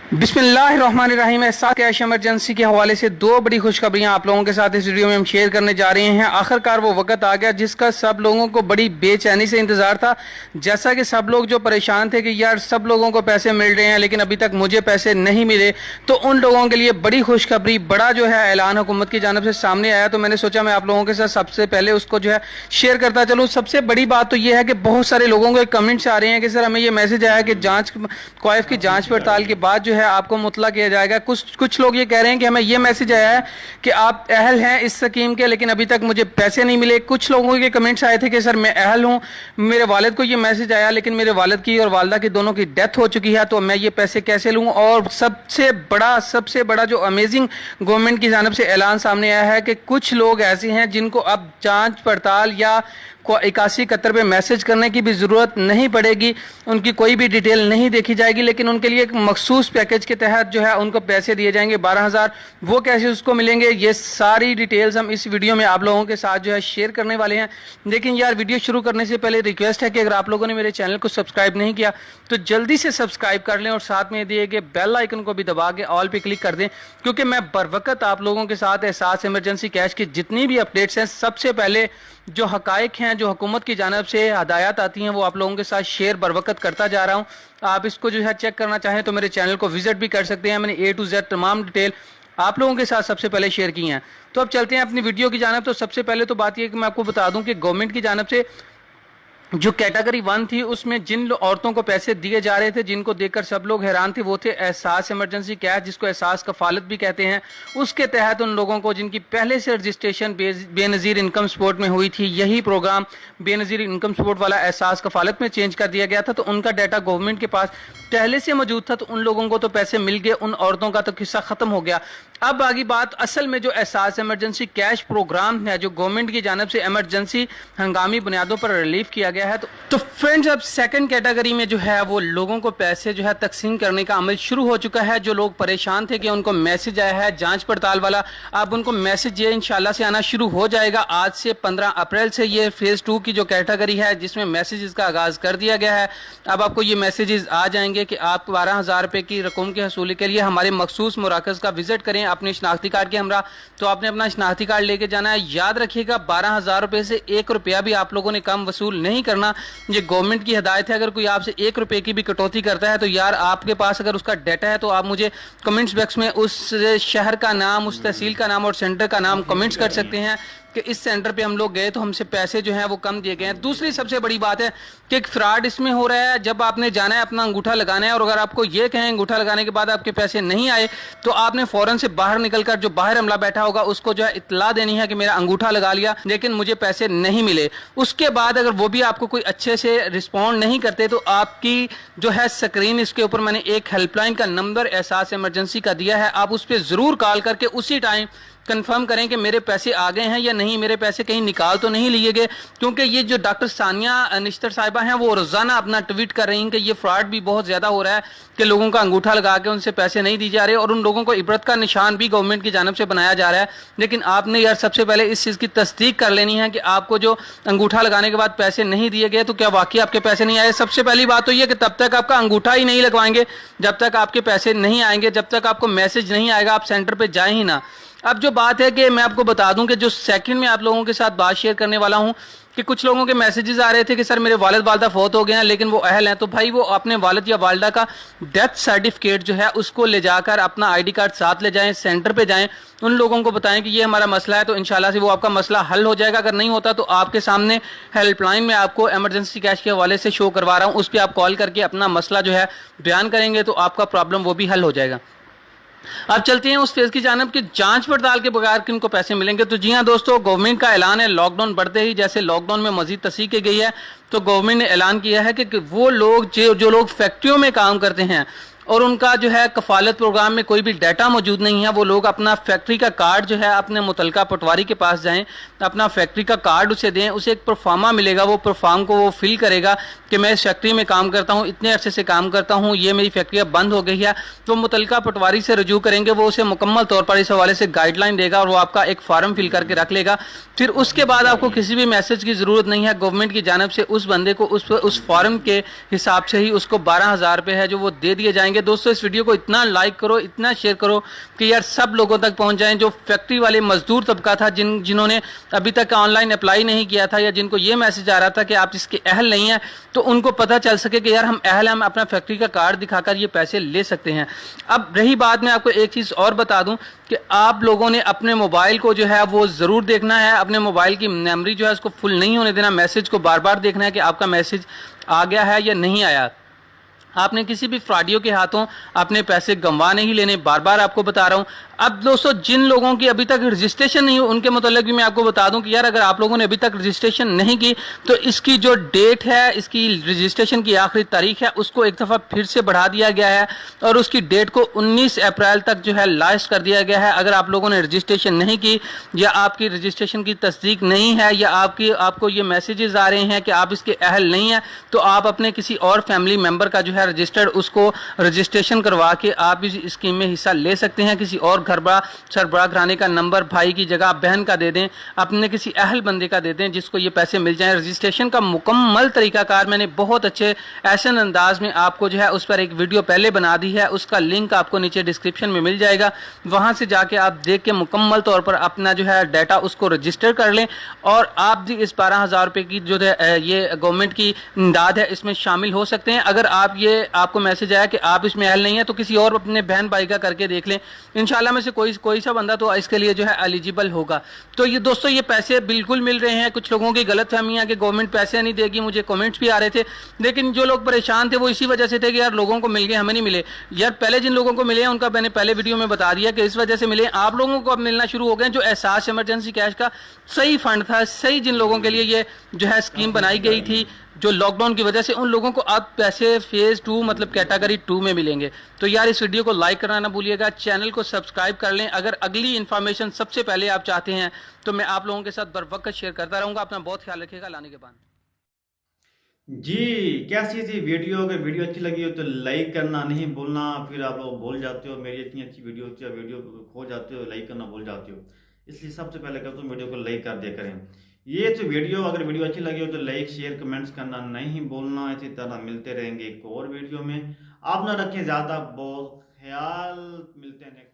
बिस्मिल्लाहिर्रहमानिर्रहीम। ऐसा cash emergency के हवाले से दो बड़ी खुशखबरियां आप लोगों के साथ इस वीडियो में हम शेयर करने जा रहे हैं। आखिरकार वो वक्त आ गया जिसका सब लोगों को बड़ी बेचैनी से इंतजार था। जैसा कि सब लोग जो परेशान थे कि यार सब लोगों को पैसे मिल रहे हैं लेकिन अभी तक मुझे पैसे नहीं मिले, तो उन लोगों के लिए बड़ी खुशखबरी, बड़ा जो है ऐलान हुकूमत की जानिब से सामने आया। तो मैंने सोचा मैं आप लोगों के साथ सबसे पहले उसको जो है शेयर करता चलूँ। सबसे बड़ी बात तो यह है कि बहुत सारे लोगों के कमेंट्स आ रहे हैं कि सर हमें ये मैसेज आया कि जांच क्वाइफ की जांच पड़ताल के बाद जो है आपको मुतला किया जाएगा। कुछ लोग ये कह रहे हैं कि हमें ये मैसेज आया है कि आप अहल हैं इस स्कीम के, लेकिन अभी तक मुझे पैसे नहीं मिले। कुछ लोगों के कमेंट्स आए थे कि सर मैं अहल हूं, मेरे वालिद को ये मैसेज आया लेकिन मेरे वालिद की और वालदा की दोनों की डेथ हो चुकी है, तो मैं ये पैसे कैसे लूं। और सबसे बड़ा जो अमेजिंग गवर्नमेंट की जानिब से ऐलान सामने आया है कि कुछ लोग ऐसे हैं जिनको अब जांच पड़ताल या 8171 पे मैसेज करने की भी ज़रूरत नहीं पड़ेगी, उनकी कोई भी डिटेल नहीं देखी जाएगी, लेकिन उनके लिए एक मखसूस पैकेज के तहत जो है उनको पैसे दिए जाएंगे 12,000। वो कैसे उसको मिलेंगे, ये सारी डिटेल्स हम इस वीडियो में आप लोगों के साथ जो है शेयर करने वाले हैं। लेकिन यार वीडियो शुरू करने से पहले रिक्वेस्ट है कि अगर आप लोगों ने मेरे चैनल को सब्सक्राइब नहीं किया तो जल्दी से सब्सक्राइब कर लें और साथ में दिए गए बेल आइकन को भी दबा के ऑल पे क्लिक कर दें, क्योंकि मैं बर वक्त आप लोगों के साथ एहसास इमरजेंसी कैश की जितनी भी अपडेट्स हैं, सबसे पहले जो हकायक हैं, जो हुकूमत की जानिब से हदायत आती हैं, वो आप लोगों के साथ शेयर बर वक्त करता जा रहा हूँ। आप इसको जो है चेक करना चाहें तो मेरे चैनल को विजिट भी कर सकते हैं। मैंने A to Z तमाम डिटेल आप लोगों के साथ सबसे पहले शेयर की हैं। तो अब चलते हैं अपनी वीडियो की जानिब। तो सबसे पहले तो बात यह कि मैं आपको बता दूं कि गवर्नमेंट की जानिब से जो कैटेगरी 1 थी उसमें जिन औरतों को पैसे दिए जा रहे थे, जिनको देखकर सब लोग हैरान थे, वो थे एहसास इमरजेंसी कैश, जिसको एहसास कफालत भी कहते हैं। उसके तहत उन लोगों को जिनकी पहले से रजिस्ट्रेशन बेनज़ीर इनकम सपोर्ट में हुई थी, यही प्रोग्राम बेनज़ीर इनकम सपोर्ट वाला एहसास कफालत में चेंज कर दिया गया था, तो उनका डाटा गवर्नमेंट के पास पहले से मौजूद था, तो उन लोगों को तो पैसे मिल गए, उन औरतों का तो किस्सा खत्म हो गया। अब आगे बात असल में जो एहसास इमरजेंसी कैश प्रोग्राम है, जो गवर्नमेंट की जानिब से इमरजेंसी हंगामी बुनियादों पर रिलीफ किया गया है, तो फ्रेंड्स अब सेकंड कैटेगरी में जो है वो लोगों को पैसे जो है तकसीम करने का अमल शुरू हो चुका है। जो लोग परेशान थे कि उनको मैसेज आया है जांच पड़ताल वाला, अब उनको मैसेज ये इंशाल्लाह से आना शुरू हो जाएगा। आज से 15 अप्रैल से ये फेज़ 2 की जो कैटेगरी है जिसमें मैसेजेस का आगाज़ कर दिया गया है, अब आपको ये मैसेजेस आ जाएंगे कि आप 12,000 रुपये की रकम के हसूली के लिए हमारे मखसूस मराकज़ का विजिट करें अपने शनाख्ती कार्ड के हमरा। तो आपने अपना शनाख्ती कार्ड लेके जाना है। याद रखिएगा 12,000 रुपये से 1 रुपया भी आप लोगों ने कम वसूल नहीं करना। ये गवर्नमेंट की हिदायत है। अगर कोई आपसे 1 रुपये की भी कटौती करता है तो यार आपके पास अगर उसका डाटा है तो आप मुझे कमेंट्स बॉक्स में उस शहर का नाम, उस तहसील का नाम और सेंटर का नाम कमेंट्स कर सकते हैं कि इस सेंटर पे हम लोग गए तो हमसे पैसे जो हैं वो कम दिए गए हैं। दूसरी सबसे बड़ी बात है कि एक फ्रॉड इसमें हो रहा है। जब आपने जाना है अपना अंगूठा लगाना है और अगर आपको ये कहें अंगूठा लगाने के बाद आपके पैसे नहीं आए, तो आपने फौरन से बाहर निकलकर जो बाहर अमला बैठा होगा उसको जो है इत्तला देनी है कि मेरा अंगूठा लगा लिया लेकिन मुझे पैसे नहीं मिले। उसके बाद अगर वो भी आपको कोई अच्छे से रिस्पॉन्ड नहीं करते तो आपकी जो है स्क्रीन, इसके ऊपर मैंने एक हेल्पलाइन का नंबर एहसास इमरजेंसी का दिया है, आप उस पर ज़रूर कॉल करके उसी टाइम कंफर्म करें कि मेरे पैसे आ गए हैं या नहीं, मेरे पैसे कहीं निकाल तो नहीं लिए गए। क्योंकि ये जो डॉक्टर सानिया निश्तर साहिबा हैं वो रोज़ाना अपना ट्वीट कर रही हैं कि ये फ्रॉड भी बहुत ज़्यादा हो रहा है कि लोगों का अंगूठा लगा के उनसे पैसे नहीं दिए जा रहे और उन लोगों को इबरत का निशान भी गवर्नमेंट की जानिब से बनाया जा रहा है। लेकिन आपने यार सबसे पहले इस चीज़ की तस्दीक कर लेनी है कि आपको जो अंगूठा लगाने के बाद पैसे नहीं दिए गए तो क्या वाकई आपके पैसे नहीं आए। सबसे पहली बात तो ये कि तब तक आपका अंगूठा ही नहीं लगवाएंगे जब तक आपके पैसे नहीं आएंगे, जब तक आपको मैसेज नहीं आएगा आप सेंटर पर जाए ही ना। अब जो बात है कि मैं आपको बता दूं कि जो सेकंड में आप लोगों के साथ बात शेयर करने वाला हूं कि कुछ लोगों के मैसेजेस आ रहे थे कि सर मेरे वालिद वालदा फौत हो गए हैं लेकिन वो अहल हैं, तो भाई वो अपने वालिद या वालदा का डेथ सर्टिफिकेट जो है उसको ले जाकर अपना ID कार्ड साथ ले जाएं, सेंटर पे जाएं, उन लोगों को बताएं कि ये हमारा मसला है, तो इंशाल्लाह से वो आपका मसला हल हो जाएगा। अगर नहीं होता तो आपके सामने हेल्पलाइन में आपको इमरजेंसी कैश के हवाले से शो करवा रहा हूँ, उस पर आप कॉल करके अपना मसला जो है बयान करेंगे तो आपका प्रॉब्लम वो भी हल हो जाएगा। अब चलते हैं उस फेज की जानिब कि जांच पड़ताल के बगैर किनको पैसे मिलेंगे। तो जी हाँ दोस्तों, गवर्नमेंट का ऐलान है, लॉकडाउन बढ़ते ही जैसे लॉकडाउन में मजीद तस्हीह की गई है, तो गवर्नमेंट ने ऐलान किया है कि वो लोग जो लोग फैक्ट्रियों में काम करते हैं और उनका जो है कफालत प्रोग्राम में कोई भी डाटा मौजूद नहीं है, वो लोग अपना फैक्ट्री का कार्ड जो है अपने मुतलका पटवारी के पास जाएं, अपना फैक्ट्री का कार्ड उसे दें, उसे एक परफार्मा मिलेगा, वो परफार्म को वो फिल करेगा कि मैं इस फैक्ट्री में काम करता हूँ, इतने अरसे से काम करता हूँ, ये मेरी फैक्ट्री अब बंद हो गई है। तो मुतलका पटवारी से रजू करेंगे, वो उसे मुकम्मल तौर पर इस हवाले से गाइडलाइन देगा और वो आपका एक फार्म फिल करके रख लेगा। फिर उसके बाद आपको किसी भी मैसेज की ज़रूरत नहीं है, गवर्नमेंट की जानिब से उस बंदे को उस फॉर्म के हिसाब से ही उसको 12,000 रुपये है जो वो दे दिए जाएंगे। है। दोस्तों इस वीडियो को इतना लाइक करो, इतना शेयर करो कि यार सब लोगों तक पहुंच जाएं। जो फैक्ट्री वाले मजदूर तबका था, जिन्होंने अभी तक ऑनलाइन अप्लाई नहीं किया था, या जिनको ये मैसेज आ रहा था कि आप इसके अहल नहीं है, तो उनको पता चल सके कि यार हम अहल हैं, हम अपना फैक्ट्री का कार्ड दिखाकर ये पैसे ले सकते हैं। अब रही बात, मैं आपको एक चीज़ और बता दूं कि आप लोगों ने अपने मोबाइल को जो है वो ज़रूर देखना है, अपने मोबाइल की मेमोरी जो है उसको फुल नहीं होने देना, मैसेज को बार बार देखना है कि आपका मैसेज आ गया है या नहीं आया। आपने किसी भी फ्रॉडियों के हाथों अपने पैसे गंवा नहीं लेने, बार बार आपको बता रहा हूं। अब दोस्तों जिन लोगों की अभी तक रजिस्ट्रेशन नहीं हो, उनके मुतालिक भी मैं आपको बता दूं कि यार अगर आप लोगों ने अभी तक रजिस्ट्रेशन नहीं की तो इसकी जो डेट है, इसकी रजिस्ट्रेशन की आखिरी तारीख है, उसको एक दफ़ा फिर से बढ़ा दिया गया है और उसकी डेट को 19 अप्रैल तक जो है लास्ट कर दिया गया है। अगर आप लोगों ने रजिस्ट्रेशन नहीं की, या आपकी रजिस्ट्रेशन की तस्दीक नहीं है, या आपको ये मैसेजेस आ रहे हैं कि आप इसके अहल नहीं है, तो आप अपने किसी और फैमिली मेंबर का जो है रजिस्टर्ड उसको रजिस्ट्रेशन करवा के आप इस स्कीम में हिस्सा ले सकते हैं। किसी और सरबराह घराने का नंबर भाई की जगह बहन का दे दें, अपने किसी अहल बंदे का दे दें जिसको ये पैसे मिल जाएं। रजिस्ट्रेशन का मुकम्मल तरीकाकार मैंने बहुत अच्छे ऐसे अंदाज में आपको जो है उस पर एक वीडियो पहले बना दी है, उसका लिंक आपको नीचे डिस्क्रिप्शन में मिल जाएगा। वहां से जाके आप देख के मुकम्मल तौर पर अपना जो है डाटा उसको रजिस्टर कर लें और आप भी इस 12,000 रुपये की जो है ये गवर्नमेंट की इमदाद है इसमें शामिल हो सकते हैं। अगर आपको मैसेज आया कि आप इसमें अहल नहीं है, तो किसी और अपने बहन भाई का करके देख लें, इंशाल्लाह में से कोई सा बंदा तो इसके लिए जो है एलिजिबल होगा। तो ये दोस्तों ये पैसे बिल्कुल मिल रहे हैं। कुछ लोगों की गलतफहमियां कि गवर्नमेंट पैसे नहीं देगी, मुझे कमेंट्स भी आ रहे थे, लेकिन जो लोग परेशान थे वो इसी वजह से थे कि यार लोगों को मिल गए, हमें नहीं मिले। यार पहले जिन लोगों को मिले हैं उनका मैंने पहले वीडियो में बता दिया कि इस वजह से मिले। आप लोगों को अब मिलना शुरू हो गए जो एहसास इमरजेंसी कैश का सही फंड था, सही जिन लोगों के लिए ये जो है स्कीम बनाई गई थी जो लॉकडाउन की वजह से, उन लोगों को अब पैसे फेज 2 मतलब कैटेगरी 2 में मिलेंगे। तो यार इस वीडियो को लाइक करना ना भूलिएगा, चैनल को सब्सक्राइब कर लें। अगर अगली इन्फॉर्मेशन सबसे पहले आप चाहते हैं तो मैं आप लोगों के साथ बर वक्त शेयर करता रहूंगा। अपना बहुत ख्याल रखिएगा। लाने के बाद जी, कैसी थी वीडियो? अगर वीडियो अच्छी लगी हो तो लाइक करना नहीं भूलना। फिर आप लोग भूल जाते हो, मेरी इतनी अच्छी वीडियो होती है, वीडियो खो जाते हो, लाइक करना भूल जाते हो। इसलिए सबसे पहले कहता हूँ वीडियो को लाइक कर दिया करें। ये तो वीडियो, अगर वीडियो अच्छी लगी हो तो लाइक शेयर कमेंट्स करना नहीं भूलना। इसी तरह मिलते रहेंगे एक और वीडियो में। आप ना रखें ज़्यादा बहुत ख्याल, मिलते हैं नेक्स्ट।